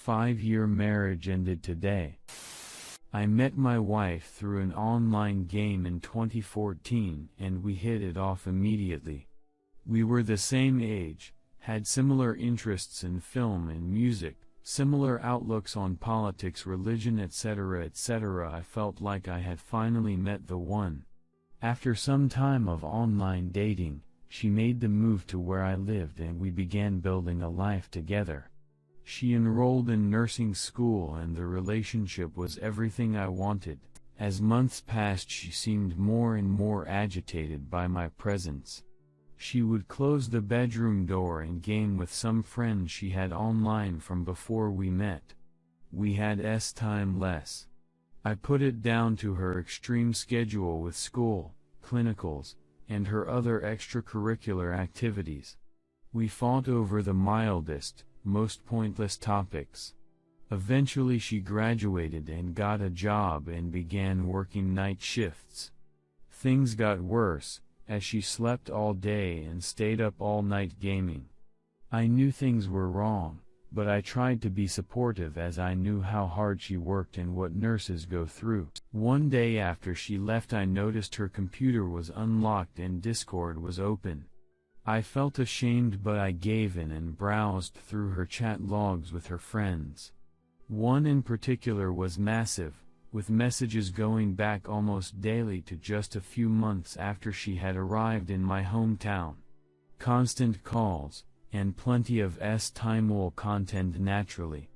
5-year marriage ended today. I met my wife through an online game in 2014 and we hit it off immediately. We were the same age, had similar interests in film and music, similar outlooks on politics, religion, etc. etc. I felt like I had finally met the one. After some time of online dating, she made the move to where I lived and we began building a life together. She enrolled in nursing school and the relationship was everything I wanted. As months passed, she seemed more and more agitated by my presence. She would close the bedroom door and game with some friends she had online from before we met. We had time less. I put it down to her extreme schedule with school, clinicals, and her other extracurricular activities. We fought over the mildest, most pointless topics. Eventually she graduated and got a job and began working night shifts. Things got worse, as she slept all day and stayed up all night gaming. I knew things were wrong, but I tried to be supportive as I knew how hard she worked and what nurses go through. One day after she left, I noticed her computer was unlocked and Discord was open. I felt ashamed, but I gave in and browsed through her chat logs with her friends. One in particular was massive, with messages going back almost daily to just a few months after she had arrived in my hometown. Constant calls, and plenty of time-wall content naturally.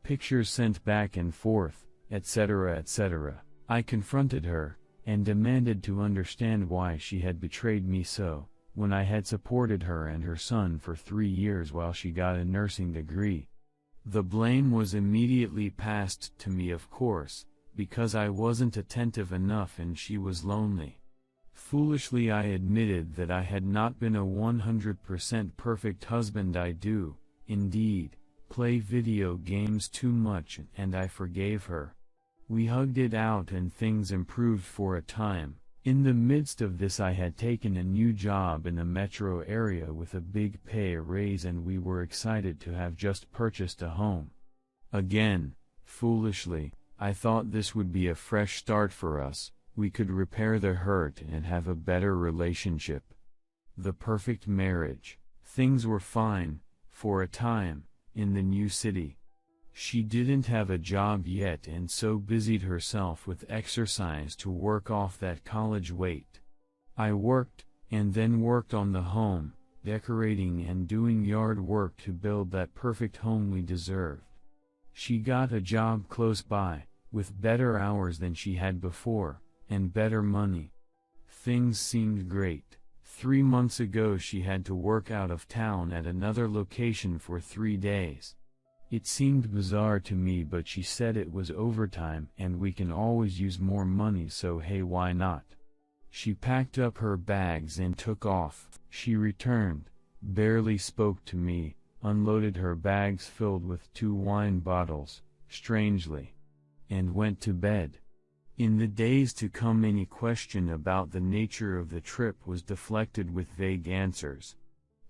Pictures sent back and forth, etc. etc. I confronted her, and demanded to understand why she had betrayed me so, when I had supported her and her son for 3 years while she got a nursing degree. The blame was immediately passed to me, of course, because I wasn't attentive enough and she was lonely. Foolishly I admitted that I had not been a 100% perfect husband. I do, indeed, play video games too much, and I forgave her. We hugged it out and things improved for a time. In the midst of this I had taken a new job in a metro area with a big pay raise and we were excited to have just purchased a home. Again, foolishly, I thought this would be a fresh start for us, we could repair the hurt and have a better relationship. The perfect marriage. Things were fine, for a time, in the new city. She didn't have a job yet and so busied herself with exercise to work off that college weight. I worked, and then worked on the home, decorating and doing yard work to build that perfect home we deserved. She got a job close by, with better hours than she had before, and better money. Things seemed great. 3 months ago she had to work out of town at another location for 3 days. It seemed bizarre to me, but she said it was overtime and we can always use more money, so hey, why not? She packed up her bags and took off. She returned, barely spoke to me, unloaded her bags filled with 2 wine bottles, strangely, and went to bed. In the days to come any question about the nature of the trip was deflected with vague answers.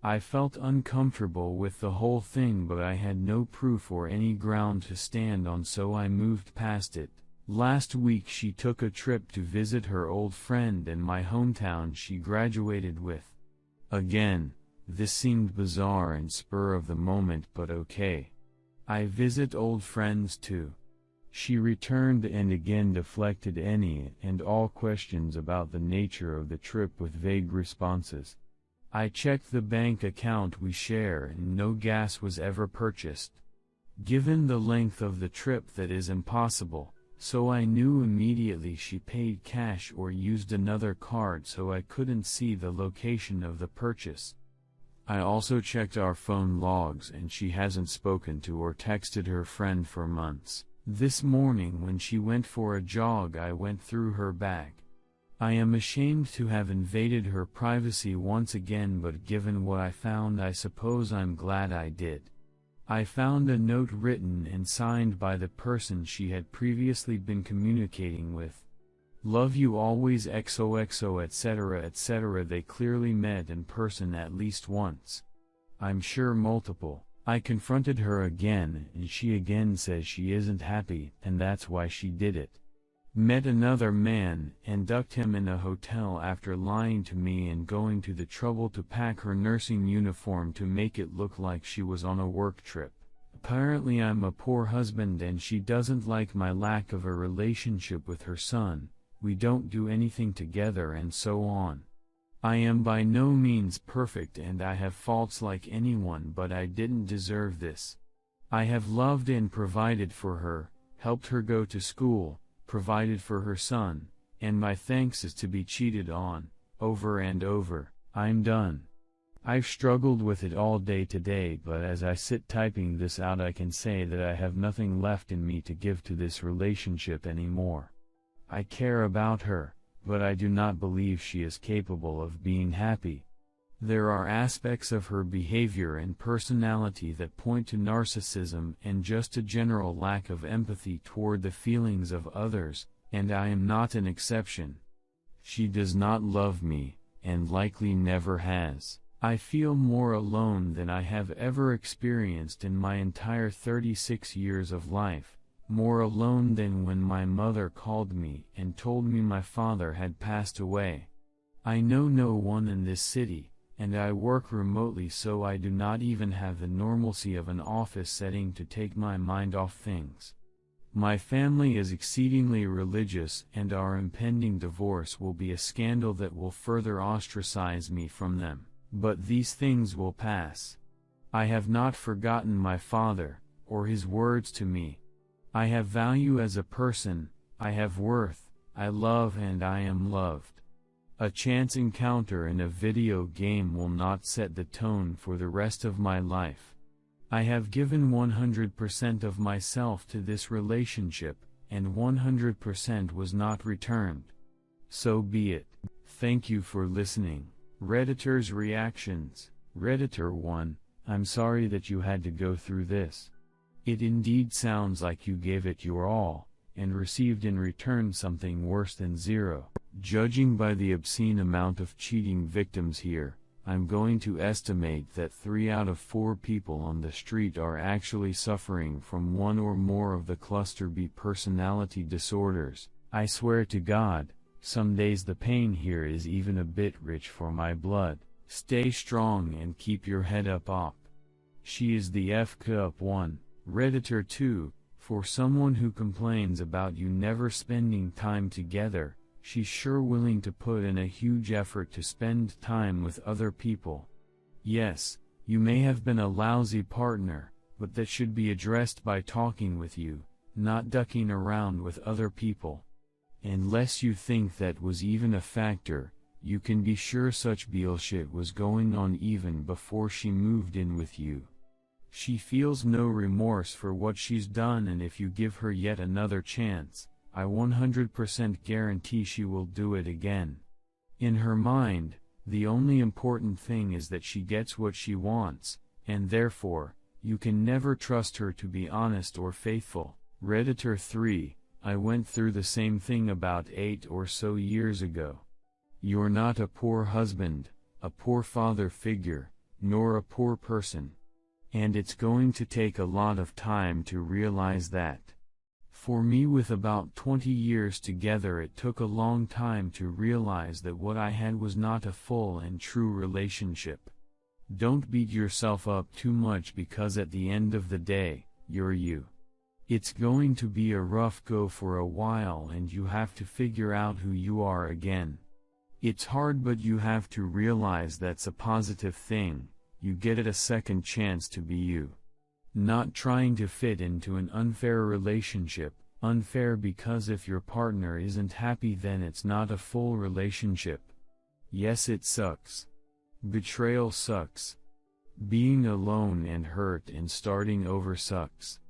I felt uncomfortable with the whole thing, but I had no proof or any ground to stand on, so I moved past it. Last week she took a trip to visit her old friend in my hometown she graduated with. Again, this seemed bizarre and spur of the moment, but okay. I visit old friends too. She returned and again deflected any and all questions about the nature of the trip with vague responses. I checked the bank account we share and no gas was ever purchased. Given the length of the trip, that is impossible, so I knew immediately she paid cash or used another card, so I couldn't see the location of the purchase. I also checked our phone logs and she hasn't spoken to or texted her friend for months. This morning when she went for a jog I went through her bag. I am ashamed to have invaded her privacy once again, but given what I found I suppose I'm glad I did. I found a note written and signed by the person she had previously been communicating with. Love you always XOXO etc. etc. They clearly met in person at least once. I'm sure multiple. I confronted her again and she again says she isn't happy and that's why she did it. Met another man and ducked him in a hotel after lying to me and going to the trouble to pack her nursing uniform to make it look like she was on a work trip. Apparently I'm a poor husband and she doesn't like my lack of a relationship with her son, we don't do anything together and so on. I am by no means perfect and I have faults like anyone, but I didn't deserve this. I have loved and provided for her, helped her go to school, provided for her son, and my thanks is to be cheated on, over and over. I'm done. I've struggled with it all day today, but as I sit typing this out I can say that I have nothing left in me to give to this relationship anymore. I care about her, but I do not believe she is capable of being happy. There are aspects of her behavior and personality that point to narcissism and just a general lack of empathy toward the feelings of others, and I am not an exception. She does not love me, and likely never has. I feel more alone than I have ever experienced in my entire 36 years of life, more alone than when my mother called me and told me my father had passed away. I know no one in this city, and I work remotely, so I do not even have the normalcy of an office setting to take my mind off things. My family is exceedingly religious and our impending divorce will be a scandal that will further ostracize me from them, but these things will pass. I have not forgotten my father, or his words to me. I have value as a person, I have worth, I love and I am loved. A chance encounter in a video game will not set the tone for the rest of my life. I have given 100% of myself to this relationship, and 100% was not returned. So be it. Thank you for listening. Redditors' reactions. Redditor 1, I'm sorry that you had to go through this. It indeed sounds like you gave it your all, and received in return something worse than zero. Judging by the obscene amount of cheating victims here, I'm going to estimate that 3 out of 4 people on the street are actually suffering from one or more of the cluster B personality disorders. I swear to God, some days the pain here is even a bit rich for my blood. Stay strong and keep your head up op. She is the F-cup 1. Redditor 2, for someone who complains about you never spending time together, she's sure willing to put in a huge effort to spend time with other people. Yes, you may have been a lousy partner, but that should be addressed by talking with you, not ducking around with other people. Unless you think that was even a factor, you can be sure such bullshit was going on even before she moved in with you. She feels no remorse for what she's done, and if you give her yet another chance, I 100% guarantee she will do it again. In her mind, the only important thing is that she gets what she wants, and therefore, you can never trust her to be honest or faithful. Redditor 3, I went through the same thing about 8 or so years ago. You're not a poor husband, a poor father figure, nor a poor person. And it's going to take a lot of time to realize that. For me, with about 20 years together, it took a long time to realize that what I had was not a full and true relationship. Don't beat yourself up too much, because at the end of the day, you're you. It's going to be a rough go for a while and you have to figure out who you are again. It's hard, but you have to realize that's a positive thing. You get it a second chance to be you. Not trying to fit into an unfair relationship, unfair because if your partner isn't happy then it's not a full relationship. Yes, it sucks. Betrayal sucks. Being alone and hurt and starting over sucks.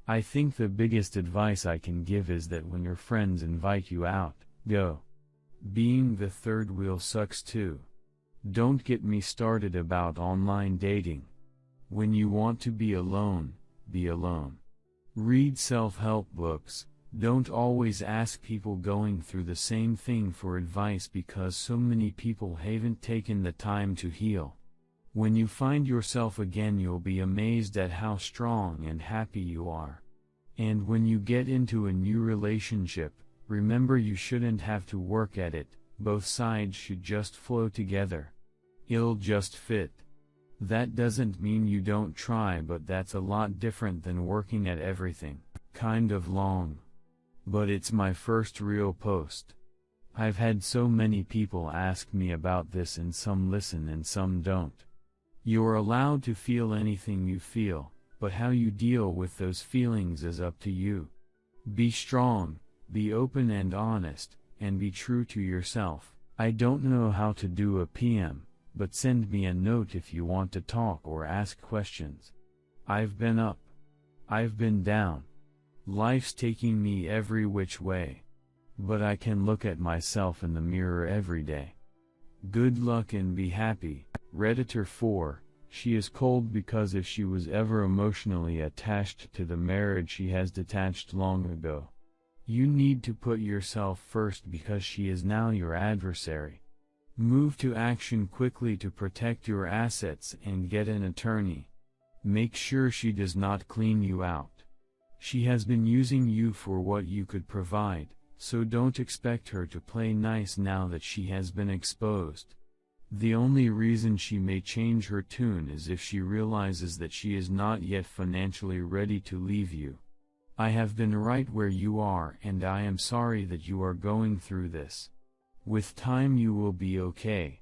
I think the biggest advice I can give is that when your friends invite you out, go. Being the third wheel sucks too. Don't get me started about online dating. When you want to be alone, be alone. Read self-help books. Don't always ask people going through the same thing for advice, because so many people haven't taken the time to heal. When you find yourself again, you'll be amazed at how strong and happy you are. And when you get into a new relationship, remember you shouldn't have to work at it, both sides should just flow together. It'll just fit. That doesn't mean you don't try, but that's a lot different than working at everything. Kind of long. But it's my first real post. I've had so many people ask me about this, and some listen and some don't. You're allowed to feel anything you feel, but how you deal with those feelings is up to you. Be strong, be open and honest, and be true to yourself. I don't know how to do a PM, but send me a note if you want to talk or ask questions. I've been up. I've been down. Life's taking me every which way. But I can look at myself in the mirror every day. Good luck and be happy. Redditor 4, she is cold because if she was ever emotionally attached to the marriage, she has detached long ago. You need to put yourself first because she is now your adversary. Move to action quickly to protect your assets and get an attorney. Make sure she does not clean you out. She has been using you for what you could provide, so don't expect her to play nice now that she has been exposed. The only reason she may change her tune is if she realizes that she is not yet financially ready to leave you. I have been right where you are, and I am sorry that you are going through this. With time you will be okay.